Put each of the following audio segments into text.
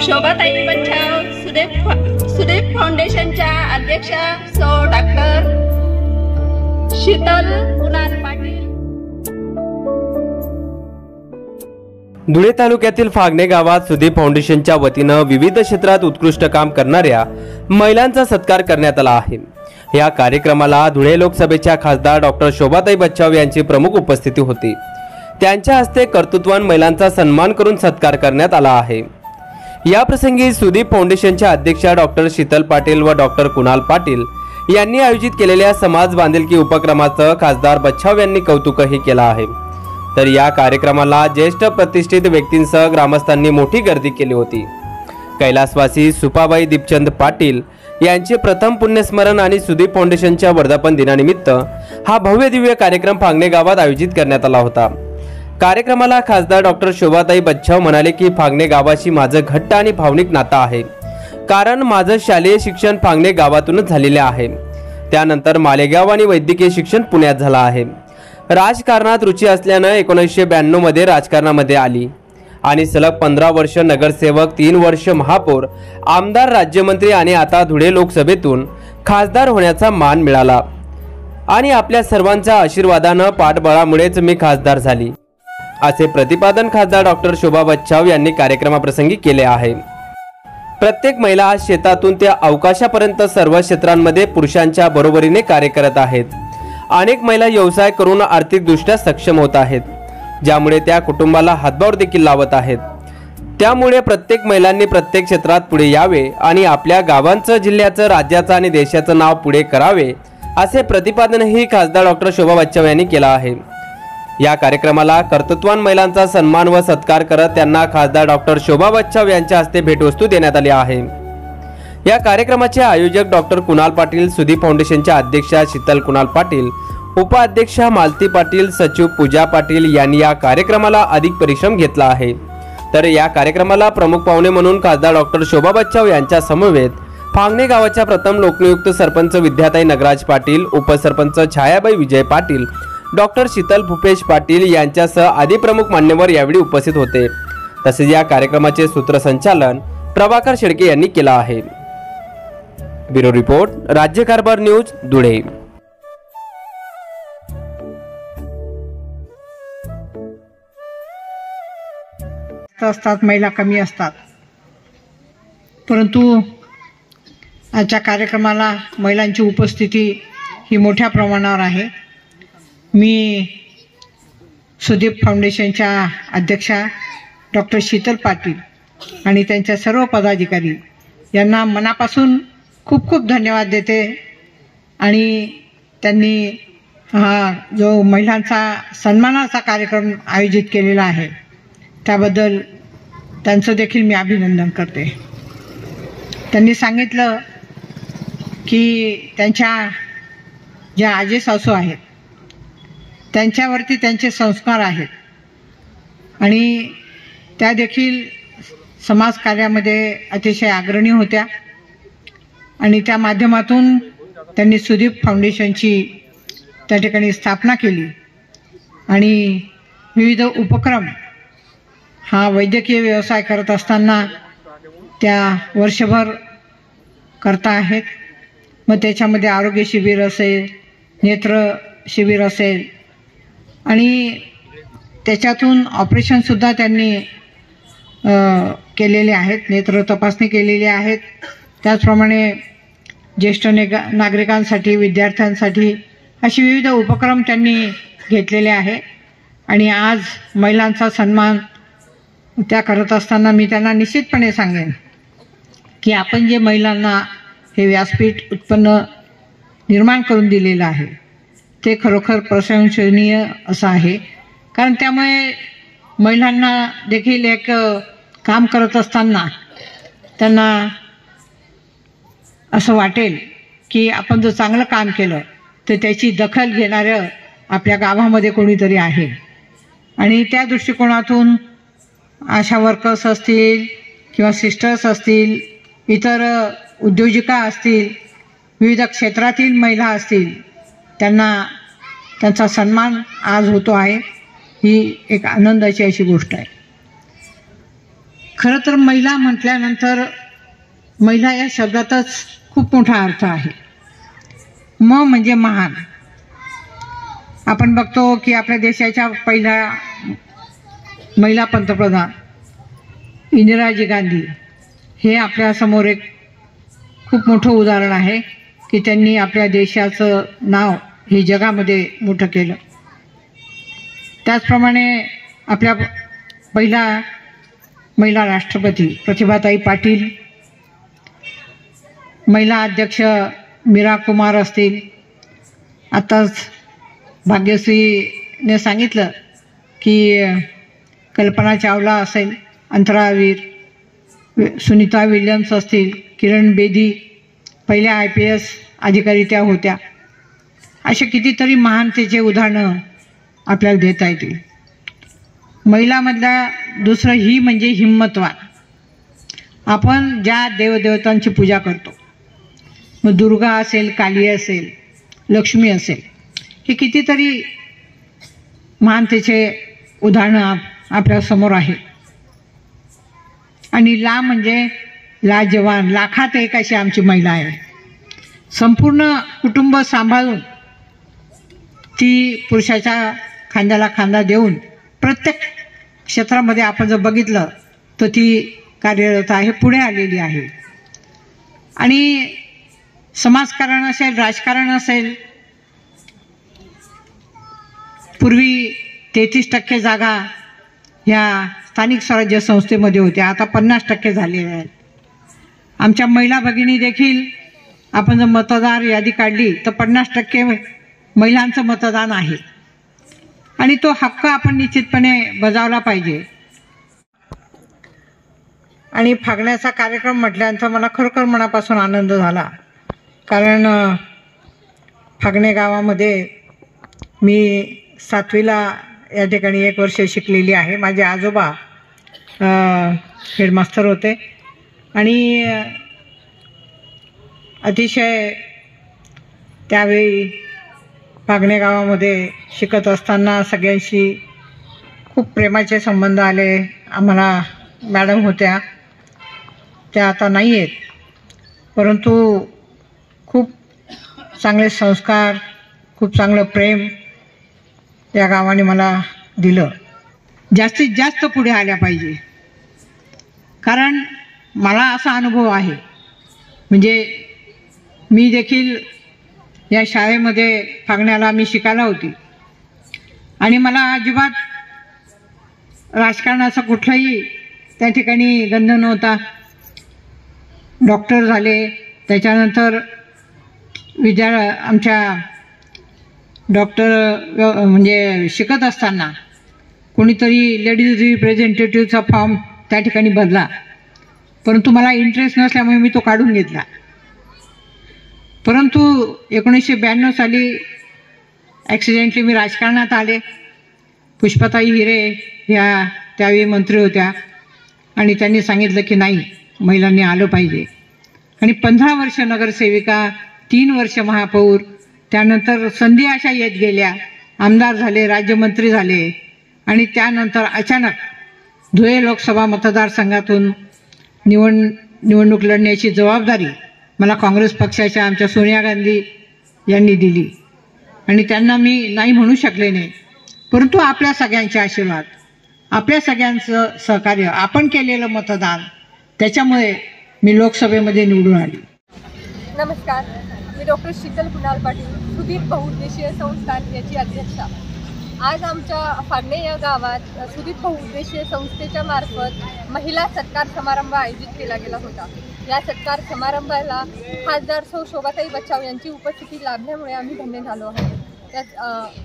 शोभाताई बच्छाव सुदेव फाउंडेशनच्या अध्यक्षा सौ डॉक्टर शीतल कुणाल पाटील। धुळे तालुक्यातील फागणे गावात सुदेव फाउंडेशनच्या वतीनं विविध क्षेत्रात उत्कृष्ट काम करणाऱ्या महिलांचा सत्कार करण्यात आला आहे। या कार्यक्रमाला धुळे लोकसभेच्या खासदार डॉक्टर शोभाताई बच्छाव यांची प्रमुख उपस्थिती होती। त्यांच्या हस्ते कर्तृत्ववान महिलांचा सन्मान करून सत्कार करण्यात आला आहे। या प्रसंगी सुदेव फाउंडेशनच्या अध्यक्षा डॉक्टर शीतल पाटील व डॉक्टर कुणाल पाटील यांनी आयोजित केलेल्या समाज बांधिलकी उपक्रमाचं खासदार बच्छाव यांनी कौतुकही केलं आहे। तर या कार्यक्रमाला ज्येष्ठ प्रतिष्ठित व्यक्तींसह ग्रामस्थांनी मोठी गर्दी केली होती। कैलासवासी सुपाबाई दीपचंद पाटील यांचे प्रथम पुण्यस्मरण आणि सुदेव फाउंडेशनच्या वर्धापन दिनानिमित्त हा भव्य दिव्य कार्यक्रम फागणे गावात आयोजित करण्यात आला होता। कार्यक्रमाला खासदार डॉक्टर शोभाताई बच्छाव म्हणाले की फागणे गावाशी माझं घट्ट आणि भावनिक नातं आहे, कारण माझं शालेय शिक्षण फागणे गावातूनच झालेले आहे। त्यानंतर मालेगाव आणि वैद्यकीय शिक्षण पुण्यात झालं आहे। राजकारणात रुची असल्यानं 1992 मध्ये राजकारणामध्ये आली आणि सलग 15 वर्ष नगरसेवक, 3 वर्ष महापौर, आमदार, राज्यमंत्री आणि आता धुळे लोकसभेतून खासदार होण्याचा मान मिळाला आणि आपल्या सर्वांच्या आशीर्वादानं पाठबळामुळेच मी खासदार झाली, असे प्रतिपादन खासदार डॉक्टर शोभा बच्छाव यांनी कार्यक्रमाप्रसंगी केले आहे। प्रत्येक महिला आज शेतातून ते अवकाशापर्यंत सर्व क्षेत्रांमध्ये पुरुषांच्या बरोबरीने कार्य करत आहेत। अनेक महिला व्यवसाय करून आर्थिकदृष्ट्या सक्षम होत आहेत, ज्यामुळे त्या कुटुंबाला हातभार देखील लावत आहेत। त्यामुळे प्रत्येक महिलांनी प्रत्येक क्षेत्रात पुढे यावे आणि आपल्या गावांचं, जिल्ह्याचं, राज्याचं आणि देशाचं नाव पुढे करावे, असे प्रतिपादनही खासदार डॉक्टर शोभा बच्छाव यांनी केलं आहे। या कार्यक्रमाला कर्तृत्ववान महिलांचा सन्मान व सत्कार करत त्यांना खासदार डॉक्टर शोभा बच्छाव यांच्या हस्ते भेटवस्तू देण्यात आली आहे। या कार्यक्रमाचे आयोजक डॉक्टर कुणाल पाटील, सुदेव फाउंडेशनच्या अध्यक्षा शीतल कुणाल पाटील, उपाध्यक्षा मालती पाटील, सचिव पूजा पाटील यांनी या कार्यक्रमाला अधिक परिश्रम घेतला आहे। तर या कार्यक्रमाला प्रमुख पाहुणे म्हणून खासदार डॉक्टर शोभा बच्छाव यांच्या समवेत फागणे गावाच्या प्रथम लोकनियुक्त सरपंच विद्याताई नगराज पाटील, उपसरपंच छायाबाई विजय पाटील, डॉक्टर शीतल भूपेश पाटील यांच्यासह आदी प्रमुख मान्यवर यावेळी उपस्थित होते। तसेच या कार्यक्रमाचे सूत्रसंचालन प्रभाकर शेळके यांनी केलं आहे। ब्युरो रिपोर्ट, राज्य कारभार न्यूज, धुळे। असतात महिला कमी असतात, परंतु आजच्या कार्यक्रमाला महिलांची उपस्थिती ही मोठ्या प्रमाणावर आहे। मी सुदेव फाउंडेशनच्या अध्यक्षा डॉक्टर शीतल पाटील आणि त्यांच्या सर्व पदाधिकारी यांना मनापासून खूप खूप धन्यवाद देते आणि त्यांनी हा जो महिलांचा सन्मानाचा कार्यक्रम आयोजित केलेला आहे त्याबद्दल त्यांचं देखील मी अभिनंदन करते। त्यांनी सांगितलं की त्यांच्या ज्या आजी सासू आहेत त्यांच्यावरती त्यांचे संस्कार आहेत आणि त्या देखील समाजकार्यामध्ये अतिशय अग्रणी होत्या आणि त्या माध्यमातून त्यांनी सुदेव फाउंडेशनची त्या ठिकाणी स्थापना केली आणि विविध उपक्रम हा वैद्यकीय व्यवसाय करत असताना त्या वर्षभर करता आहेत। मग त्याच्यामध्ये आरोग्य शिबिर असेल, नेत्र शिबिर असेल आणि त्याच्यातून ऑपरेशनसुद्धा त्यांनी केलेले आहेत, नेत्र तपासणी केलेली आहेत। त्याचप्रमाणे ज्येष्ठ नागरिकांसाठी, विद्यार्थ्यांसाठी अशी विविध उपक्रम त्यांनी घेतलेले आहे आणि आज महिलांचा सन्मान त्या करत असताना मी त्यांना निश्चितपणे सांगेन की आपण जे महिलांना हे व्यासपीठ उत्पन्न निर्माण करून दिलेलं आहे ते खरोखर प्रशंसनीय असं आहे, कारण त्यामुळे महिलांना देखील एक काम करत असताना त्यांना असं वाटेल की आपण जर चांगलं काम केलं तर त्याची दखल घेणारं आपल्या गावामध्ये कोणीतरी आहे आणि त्या दृष्टिकोनातून आशा वर्कर्स असतील किंवा सिस्टर्स असतील, इतर उद्योजिका असतील, विविध क्षेत्रातील महिला असतील, त्यांना त्यांचा सन्मान आज होतो आहे। ही एक आनंदाची अशी गोष्ट आहे। खरं तर महिला म्हटल्यानंतर महिला या शब्दातच खूप मोठा अर्थ आहे. म म्हणजे महान. आपण बघतो की आपल्या देशाच्या पहिल्या महिला पंतप्रधान इंदिराजी गांधी हे आपल्यासमोर एक खूप मोठं उदाहरण आहे की त्यांनी आपल्या देशाचं नाव हे जगामध्ये मोठं केलं. त्याचप्रमाणे आपल्या पहिला महिला राष्ट्रपती प्रतिभाताई पाटील, महिला अध्यक्ष मीरा कुमार असतील, आताच भाग्यश्रीने सांगितलं की कल्पना चावला असेल, अंतराळवीर सुनीता विल्यम्स असतील, किरण बेदी पहिल्या IPS अधिकारी त्या होत्या. असे कितीतरी महानतेचे उदाहरणं आपल्याला देता येतील. महिलामधल्या दुसरं ही म्हणजे हिम्मतवान. आपण ज्या देवदेवतांची पूजा करतो, मग दुर्गा असेल, काली असेल, लक्ष्मी असेल, हे कितीतरी महानतेचे उदाहरणं आपल्यासमोर आहे. आणि ला म्हणजे लाजवान, लाखात एक अशी आमची महिला आहे. संपूर्ण कुटुंब सांभाळून ती पुरुषाच्या खांद्याला खांदा देऊन प्रत्येक क्षेत्रामध्ये आपण जर बघितलं तर ती कार्यरत आहे, पुढे आलेली आहे. आणि समाजकारण असेल, राजकारण असेल, पूर्वी 33% जागा ह्या स्थानिक स्वराज्य संस्थेमध्ये होत्या, आता 50% झालेल्या आहेत. आमच्या महिला भगिनी देखील आपण जर मतदार यादी काढली तर 50% महिलांचं मतदान आहे आणि तो हक्क आपण निश्चितपणे बजावला पाहिजे. आणि फागण्याचा कार्यक्रम म्हटल्यानंतर मला खरोखर मनापासून आनंद झाला, कारण फागणे गावामध्ये मी 7वीला या ठिकाणी 1 वर्ष शिकलेली आहे. माझे आजोबा हेडमास्तर होते आणि अतिशय त्यावेळी फागणे गावामध्ये शिकत असताना सगळ्यांशी खूप प्रेमाचे संबंध आले. आम्हाला मॅडम होत्या, त्या आता नाही आहेत, परंतु खूप चांगले संस्कार, खूप चांगलं प्रेम या गावाने मला दिलं. जास्तीत जास्त पुढे आल्या पाहिजे, कारण मला असा अनुभव आहे, म्हणजे मी देखील या शाळेमध्ये फागण्याला मी शिकायला होती आणि मला अजिबात राजकारणाचा कुठलाही त्या ठिकाणी गंध नव्हता. डॉक्टर झाले, त्याच्यानंतर आमच्या डॉक्टर म्हणजे शिकत असताना कोणीतरी लेडीज रिप्रेझेंटेटिव्हचा फॉर्म त्या ठिकाणी भरला, परंतु मला इंटरेस्ट नसल्यामुळे मी तो काढून घेतला. परंतु 1992 साली ॲक्सिडेंटली मी राजकारणात आले. पुष्पाताई हिरे ह्या त्यावेळी मंत्री होत्या आणि त्यांनी सांगितलं की नाही, महिलांनी आलं पाहिजे. आणि 15 वर्ष नगरसेविका, 3 वर्ष महापौर, त्यानंतर संधी अशा येत गेल्या, आमदार झाले, राज्यमंत्री झाले आणि त्यानंतर अचानक धुळे लोकसभा मतदारसंघातून निवडणूक लढण्याची जबाबदारी मला काँग्रेस पक्षाच्या आमच्या सोनिया गांधी यांनी दिली आणि त्यांना मी नाही म्हणू शकले नाही. परंतु आपल्या सगळ्यांचे आशीर्वाद, आपल्या सगळ्यांचं सहकार्य, आपण केलेलं मतदान, त्याच्यामुळे मी लोकसभेमध्ये निवडून आली. नमस्कार, मी डॉक्टर शीतल कुणाल पाटील, सुदीप बहुउद्देशीय संस्थान याची अध्यक्षा. आज आमच्या फागणे या गावात सुदीप बहुउद्देशीय संस्थेच्या मार्फत महिला सत्कार समारंभ आयोजित केला गेला होता. या सत्कार समारंभाला खासदार सौ शोभाताई बच्चाव यांची उपस्थिती लाभल्यामुळे आम्ही धन्य झालो आहोत. त्या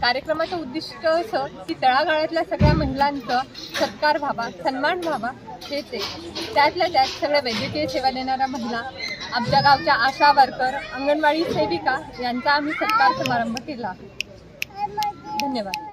कार्यक्रमाचं उद्दिष्ट असं की तळागाळातल्या सगळ्या महिलांचं सत्कार व्हावा, सन्मान व्हावा, हेच आहे. त्यातल्या त्यात सगळ्या वैद्यकीय सेवा देणाऱ्या महिला, आमच्या गावच्या आशा वर्कर, अंगणवाडी सेविका यांचा आम्ही सत्कार समारंभ केला. धन्यवाद.